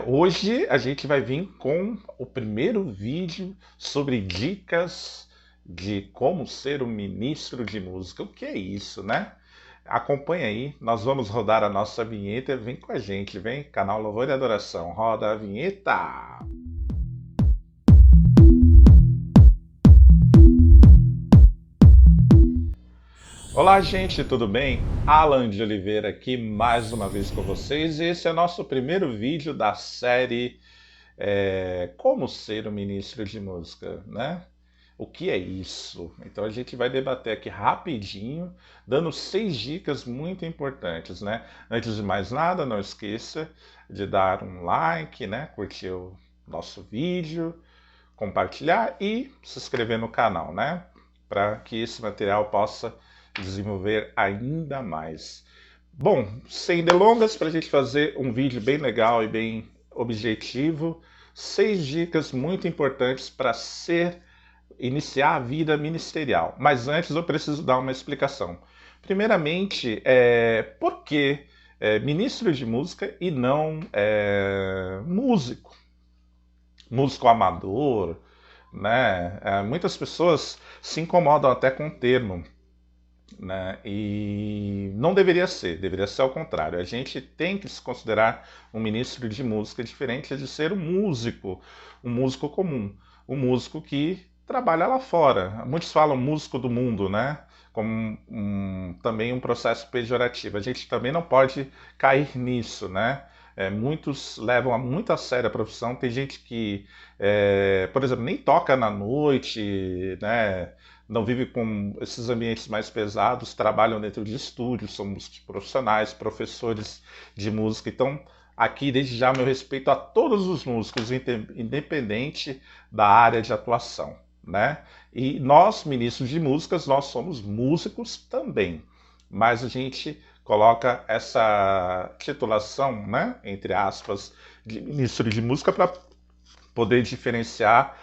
Hoje a gente vai vir com o primeiro vídeo sobre dicas de como ser um ministro de música. O que é isso, né? Acompanha aí, nós vamos rodar a nossa vinheta. Vem com a gente, vem, canal Louvor e Adoração. Roda a vinheta! Olá, gente, tudo bem? Alan de Oliveira aqui mais uma vez com vocês. E esse é o nosso primeiro vídeo da série Como Ser um Ministro de Música, né? O que é isso? Então a gente vai debater aqui rapidinho, dando 6 dicas muito importantes, né? Antes de mais nada, não esqueça de dar um like, né? Curtir o nosso vídeo, compartilhar e se inscrever no canal, né? Para que esse material possa desenvolver ainda mais. Bom, sem delongas, para a gente fazer um vídeo bem legal e bem objetivo, 6 dicas muito importantes para iniciar a vida ministerial. Mas antes eu preciso dar uma explicação. Primeiramente, por que ministro de música e não músico? Músico amador, né? Muitas pessoas se incomodam até com o termo, né? E não deveria ser, deveria ser ao contrário. A gente tem que se considerar um ministro de música diferente de ser um músico comum, um músico que trabalha lá fora. Muitos falam músico do mundo, né? Como também um processo pejorativo. A gente também não pode cair nisso, né? Muitos levam muito a sério a profissão. Tem gente que, por exemplo, nem toca na noite, né? Não vive com esses ambientes mais pesados, trabalham dentro de estúdios, são músicos profissionais, professores de música. Então, aqui, desde já, meu respeito a todos os músicos, independente da área de atuação, né? E nós, ministros de músicas, nós somos músicos também, mas a gente coloca essa titulação, né, entre aspas, de ministro de música para poder diferenciar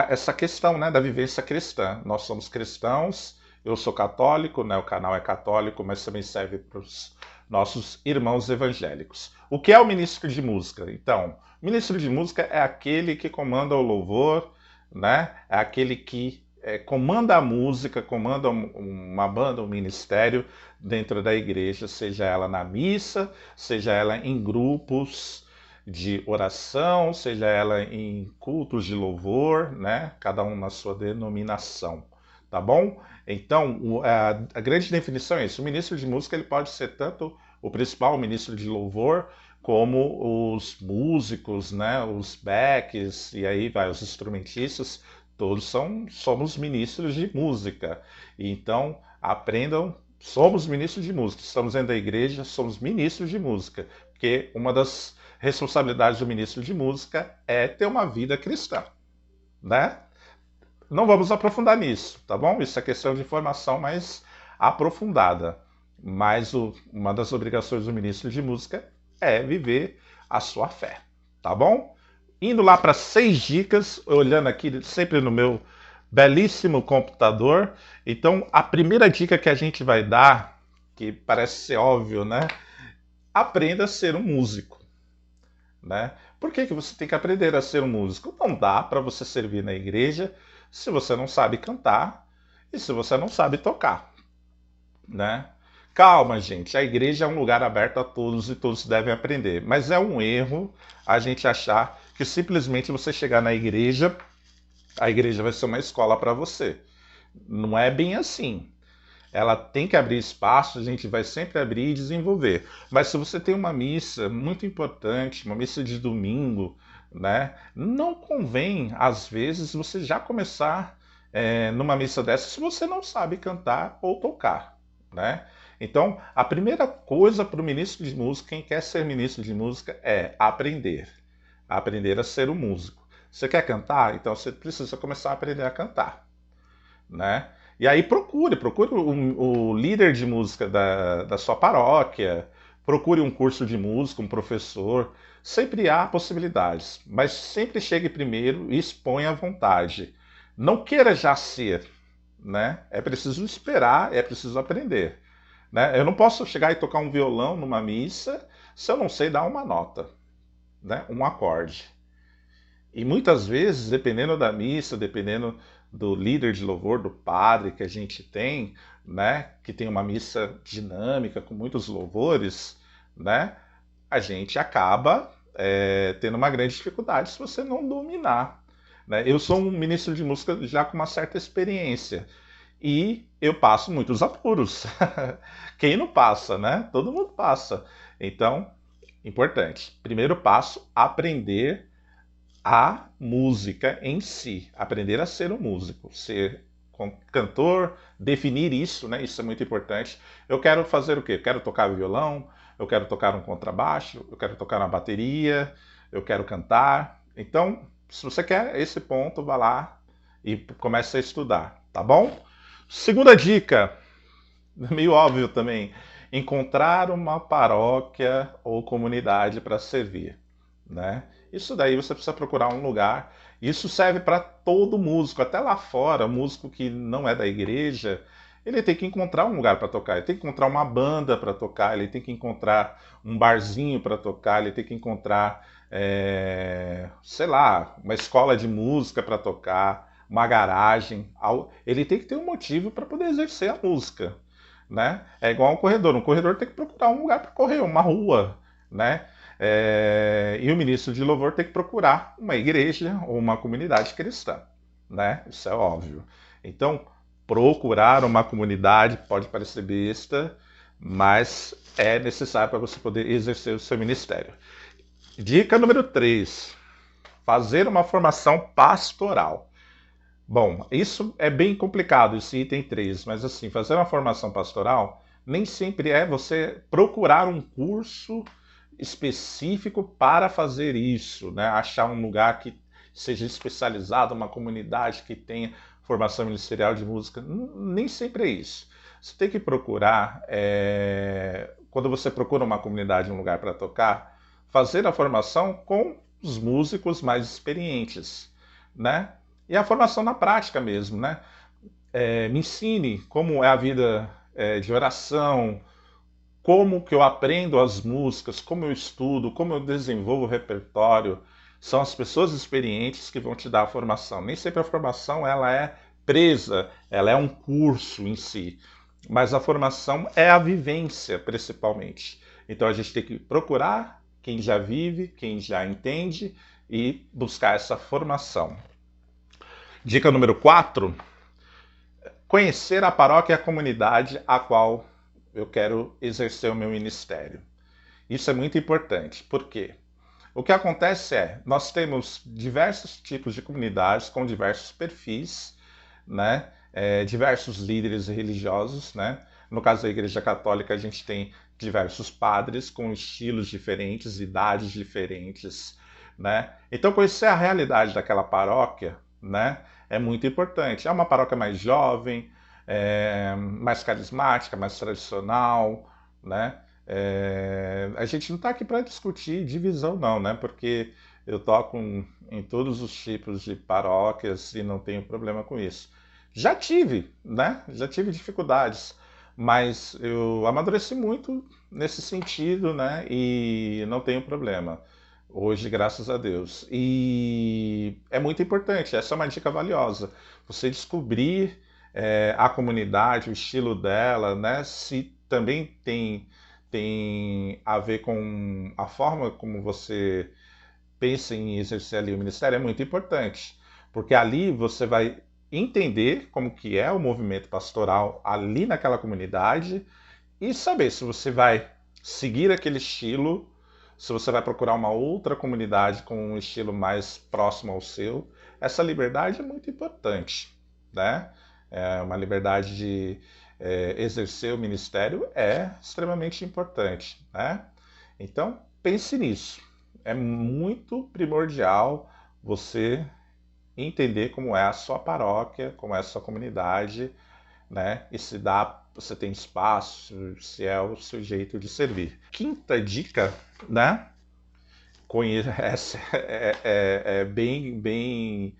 essa questão, né, da vivência cristã. Nós somos cristãos, eu sou católico, né, o canal é católico, mas também serve para os nossos irmãos evangélicos. O que é o ministro de música? Então, o ministro de música é aquele que comanda o louvor, né, é aquele que comanda a música, comanda uma banda, um ministério dentro da igreja, seja ela na missa, seja ela em grupos de oração, seja ela em cultos de louvor, né? Cada um na sua denominação, tá bom? Então, a grande definição é isso. O ministro de música ele pode ser tanto o principal ministro de louvor, como os músicos, né? Os backs, e aí vai, os instrumentistas, todos somos ministros de música. Então, aprendam, somos ministros de música. Estamos dentro da igreja, somos ministros de música. Porque uma das responsabilidades do ministro de música é ter uma vida cristã, né? Não vamos aprofundar nisso, tá bom? Isso é questão de informação mais aprofundada. Mas uma das obrigações do ministro de música é viver a sua fé, tá bom? Indo lá para 6 dicas, olhando aqui sempre no meu belíssimo computador. Então, a primeira dica que a gente vai dar, que parece ser óbvio, né? Aprenda a ser um músico, né? Por que você tem que aprender a ser um músico? Não dá para você servir na igreja se você não sabe cantar e se você não sabe tocar, né? Calma, gente, a igreja é um lugar aberto a todos e todos devem aprender, mas é um erro a gente achar que simplesmente você chegar na igreja, a igreja vai ser uma escola para você. Não é bem assim. Ela tem que abrir espaço, a gente vai sempre abrir e desenvolver. Mas se você tem uma missa muito importante, uma missa de domingo, né, não convém, às vezes, você já começar numa missa dessa se você não sabe cantar ou tocar, né? Então, a primeira coisa para o ministro de música, quem quer ser ministro de música, é aprender. Aprender a ser um músico. Você quer cantar? Então você precisa começar a aprender a cantar, né? E aí procure o líder de música da sua paróquia, procure um curso de música, um professor. Sempre há possibilidades, mas sempre chegue primeiro e exponha à vontade. Não queira já ser, né? É preciso esperar, é preciso aprender, né? Eu não posso chegar e tocar um violão numa missa se eu não sei dar uma nota, né? Um acorde. E muitas vezes, dependendo da missa, dependendo do líder de louvor, do padre que a gente tem, né, que tem uma missa dinâmica com muitos louvores, né, a gente acaba tendo uma grande dificuldade se você não dominar. Né? Eu sou um ministro de música já com uma certa experiência e eu passo muitos apuros. Quem não passa, né? Todo mundo passa. Então, importante. Primeiro passo, aprender a música em si, aprender a ser um músico, ser cantor, definir isso, né? Isso é muito importante. Eu quero fazer o quê? Eu quero tocar violão, eu quero tocar um contrabaixo, eu quero tocar uma bateria, eu quero cantar. Então, se você quer esse ponto, vá lá e comece a estudar, tá bom? Segunda dica, meio óbvio também, encontrar uma paróquia ou comunidade para servir, né? Isso daí você precisa procurar um lugar. Isso serve para todo músico, até lá fora, músico que não é da igreja, ele tem que encontrar um lugar para tocar, ele tem que encontrar uma banda para tocar, ele tem que encontrar um barzinho para tocar, ele tem que encontrar, sei lá, uma escola de música para tocar, uma garagem. Ele tem que ter um motivo para poder exercer a música, né? É igual um corredor tem que procurar um lugar para correr, uma rua, né? E o ministro de louvor tem que procurar uma igreja ou uma comunidade cristã, né? Isso é óbvio. Então, procurar uma comunidade pode parecer besta, mas é necessário para você poder exercer o seu ministério. Dica número 3: fazer uma formação pastoral. Bom, isso é bem complicado, esse item 3, mas assim, fazer uma formação pastoral nem sempre é você procurar um curso específico para fazer isso, né? Achar um lugar que seja especializado, uma comunidade que tenha formação ministerial de música. Nem sempre é isso. Você tem que procurar, quando você procura uma comunidade, um lugar para tocar, fazer a formação com os músicos mais experientes, né? E a formação na prática mesmo, né? Me ensine como é a vida de oração, como que eu aprendo as músicas, como eu estudo, como eu desenvolvo o repertório. São as pessoas experientes que vão te dar a formação. Nem sempre a formação ela é presa, ela é um curso em si. Mas a formação é a vivência, principalmente. Então a gente tem que procurar quem já vive, quem já entende e buscar essa formação. Dica número 4: conhecer a paróquia e a comunidade a qual eu quero exercer o meu ministério. Isso é muito importante. Por quê? O que acontece nós temos diversos tipos de comunidades com diversos perfis, né? Diversos líderes religiosos, né? No caso da Igreja Católica, a gente tem diversos padres com estilos diferentes, idades diferentes, né? Então, conhecer a realidade daquela paróquia, né, é muito importante. É uma paróquia mais jovem, mais carismática, mais tradicional, né? A gente não está aqui para discutir divisão, não, né? Porque eu toco em todos os tipos de paróquias e não tenho problema com isso. Já tive, né? Já tive dificuldades, mas eu amadureci muito nesse sentido, né? E não tenho problema. Hoje, graças a Deus. E é muito importante, essa é uma dica valiosa. Você descobrir a comunidade, o estilo dela, né? Se também tem a ver com a forma como você pensa em exercer ali o ministério, é muito importante. Porque ali você vai entender como que é o movimento pastoral ali naquela comunidade e saber se você vai seguir aquele estilo, se você vai procurar uma outra comunidade com um estilo mais próximo ao seu. Essa liberdade é muito importante, né? Uma liberdade de exercer o ministério é extremamente importante, né? Então, pense nisso. É muito primordial você entender como é a sua paróquia, como é a sua comunidade, né? E se você tem espaço, se é o seu jeito de servir. Quinta dica, né? Essa é bem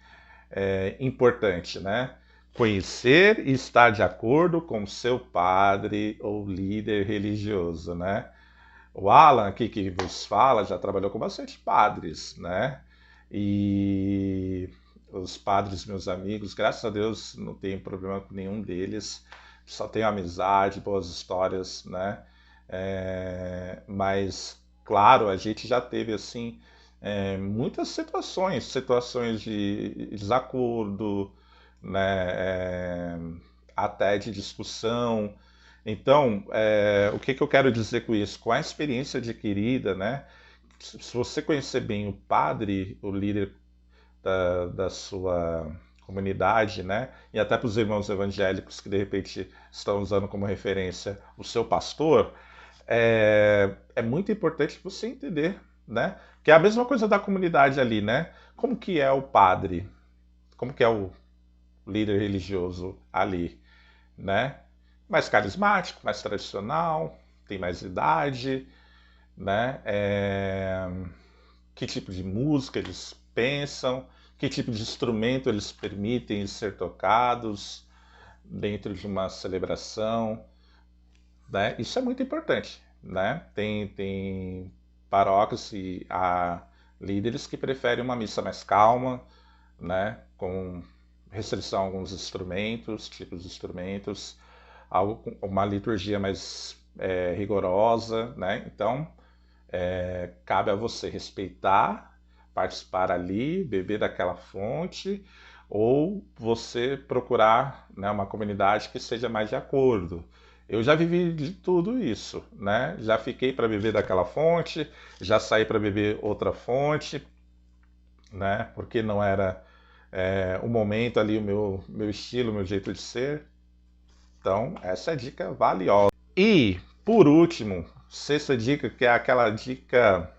importante, né? Conhecer e estar de acordo com seu padre ou líder religioso, né? O Alan aqui que vos fala já trabalhou com bastante padres, né? E os padres, meus amigos, graças a Deus não tenho problema com nenhum deles, só tenho amizade, boas histórias, né? Mas, claro, a gente já teve assim muitas situações de desacordo, né? Até de discussão. Então, o que que eu quero dizer com isso? Com a experiência adquirida, né? Se você conhecer bem o padre, o líder da sua comunidade, né? E até para os irmãos evangélicos que de repente estão usando como referência o seu pastor, é muito importante você entender, né? Que é a mesma coisa da comunidade ali, né? Como que é o padre? Como que é o líder religioso ali, né? Mais carismático, mais tradicional, tem mais idade, né? Que tipo de música eles pensam, que tipo de instrumento eles permitem ser tocados dentro de uma celebração, né? Isso é muito importante, né? Tem paróquias e há líderes que preferem uma missa mais calma, né? Com restrição a alguns instrumentos, tipos de instrumentos, uma liturgia mais rigorosa, né? Então, cabe a você respeitar, participar ali, beber daquela fonte, ou você procurar, né, uma comunidade que seja mais de acordo. Eu já vivi de tudo isso, né? Já fiquei para beber daquela fonte, já saí para beber outra fonte, né? Porque não era o momento ali, o meu estilo, o meu jeito de ser. Então, essa é a dica valiosa. E, por último, sexta dica, que é aquela dica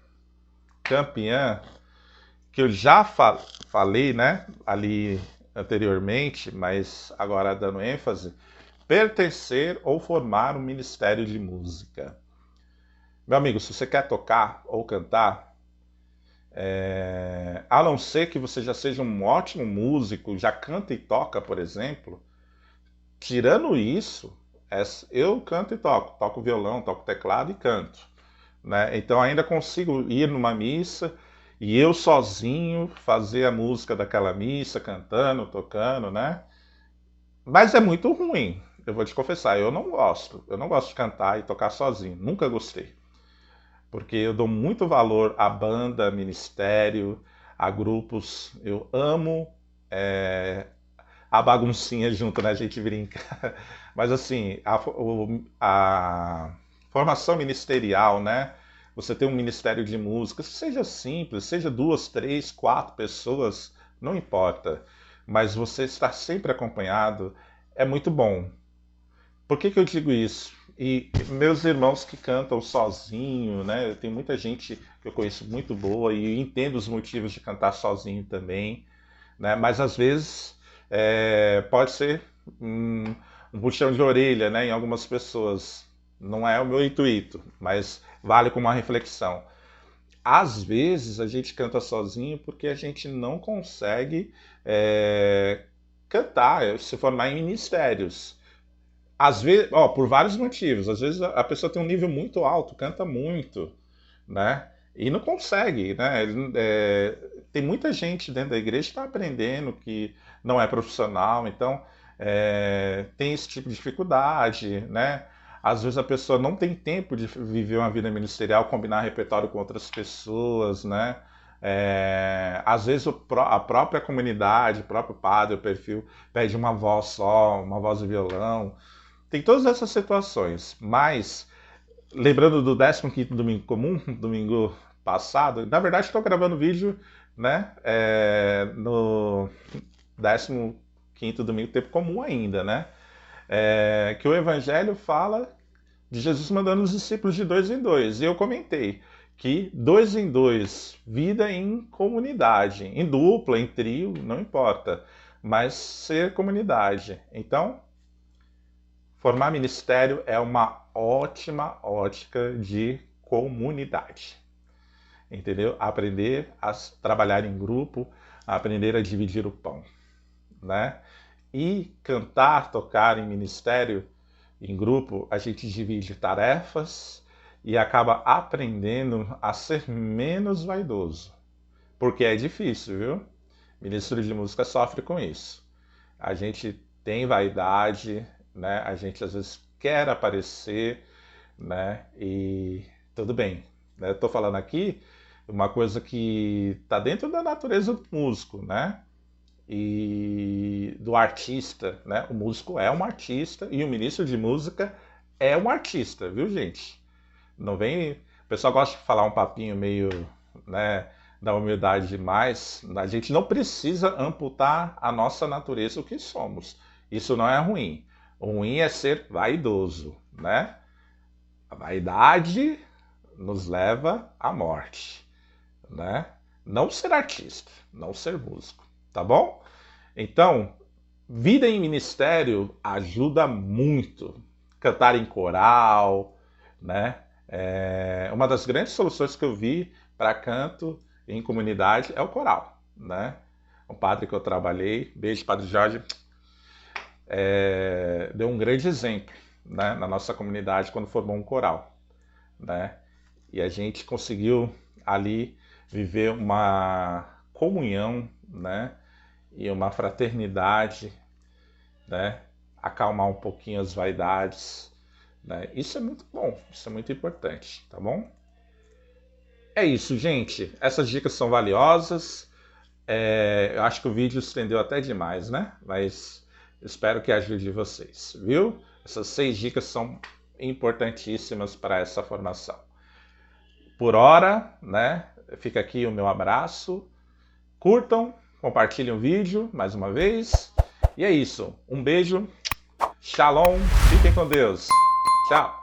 campeã, que eu já falei, né, ali anteriormente, mas agora dando ênfase, pertencer ou formar um ministério de música. Meu amigo, se você quer tocar ou cantar, a não ser que você já seja um ótimo músico, já canta e toca, por exemplo, tirando isso, eu canto e toco violão, toco teclado e canto, né? Então ainda consigo ir numa missa e eu sozinho fazer a música daquela missa, cantando, tocando, né? Mas é muito ruim, eu vou te confessar, eu não gosto. Eu não gosto de cantar e tocar sozinho, nunca gostei. Porque eu dou muito valor à banda, a ministério, a grupos. Eu amo a baguncinha junto, né? A gente brinca. Mas assim, a formação ministerial, né? Você tem um ministério de música, seja simples, seja duas, três, quatro pessoas, não importa. Mas você estar sempre acompanhado é muito bom. Por que que eu digo isso? E meus irmãos que cantam sozinho, né? Tem muita gente que eu conheço muito boa e entendo os motivos de cantar sozinho também, né? Mas às vezes pode ser um puxão de orelha, né? Em algumas pessoas. Não é o meu intuito, mas vale como uma reflexão. Às vezes a gente canta sozinho porque a gente não consegue cantar, se formar em ministérios. Às vezes, ó, por vários motivos. Às vezes a pessoa tem um nível muito alto, canta muito, né? E não consegue, né? Tem muita gente dentro da igreja que está aprendendo, que não é profissional, então tem esse tipo de dificuldade, né? Às vezes a pessoa não tem tempo de viver uma vida ministerial, combinar repertório com outras pessoas, né? Às vezes a própria comunidade, o próprio padre, o perfil, pede uma voz só, uma voz de violão. Tem todas essas situações, mas lembrando do 15º domingo comum, domingo passado, na verdade estou gravando vídeo, né, no 15º domingo tempo comum ainda, né, que o evangelho fala de Jesus mandando os discípulos de dois em dois, e eu comentei que dois em dois, vida em comunidade, em dupla, em trio, não importa, mas ser comunidade. Então, formar ministério é uma ótima ótica de comunidade, entendeu? Aprender a trabalhar em grupo, aprender a dividir o pão, né? E cantar, tocar em ministério, em grupo, a gente divide tarefas e acaba aprendendo a ser menos vaidoso. Porque é difícil, viu? Ministro de música sofre com isso. A gente tem vaidade, né? A gente às vezes quer aparecer, né? E tudo bem, né? Eu tô falando aqui uma coisa que está dentro da natureza do músico, né? E do artista, né? O músico é um artista e o ministro de música é um artista, viu, gente? Não vem. O pessoal gosta de falar um papinho meio, né, da humildade demais. A gente não precisa amputar a nossa natureza, o que somos. Isso não é ruim. O ruim é ser vaidoso, né? A vaidade nos leva à morte, né? Não ser artista, não ser músico, tá bom? Então, vida em ministério ajuda muito. Cantar em coral, né? Uma das grandes soluções que eu vi para canto em comunidade é o coral, né? Um padre que eu trabalhei, beijo, Padre Jorge, deu um grande exemplo, né, na nossa comunidade quando formou um coral, né? E a gente conseguiu ali viver uma comunhão, né? E uma fraternidade, né? Acalmar um pouquinho as vaidades, né? Isso é muito bom, isso é muito importante, tá bom? É isso, gente. Essas dicas são valiosas. Eu acho que o vídeo estendeu até demais, né? Mas espero que ajude vocês, viu? Essas 6 dicas são importantíssimas para essa formação. Por hora, né? Fica aqui o meu abraço. Curtam, compartilhem o vídeo mais uma vez. E é isso. Um beijo. Shalom. Fiquem com Deus. Tchau.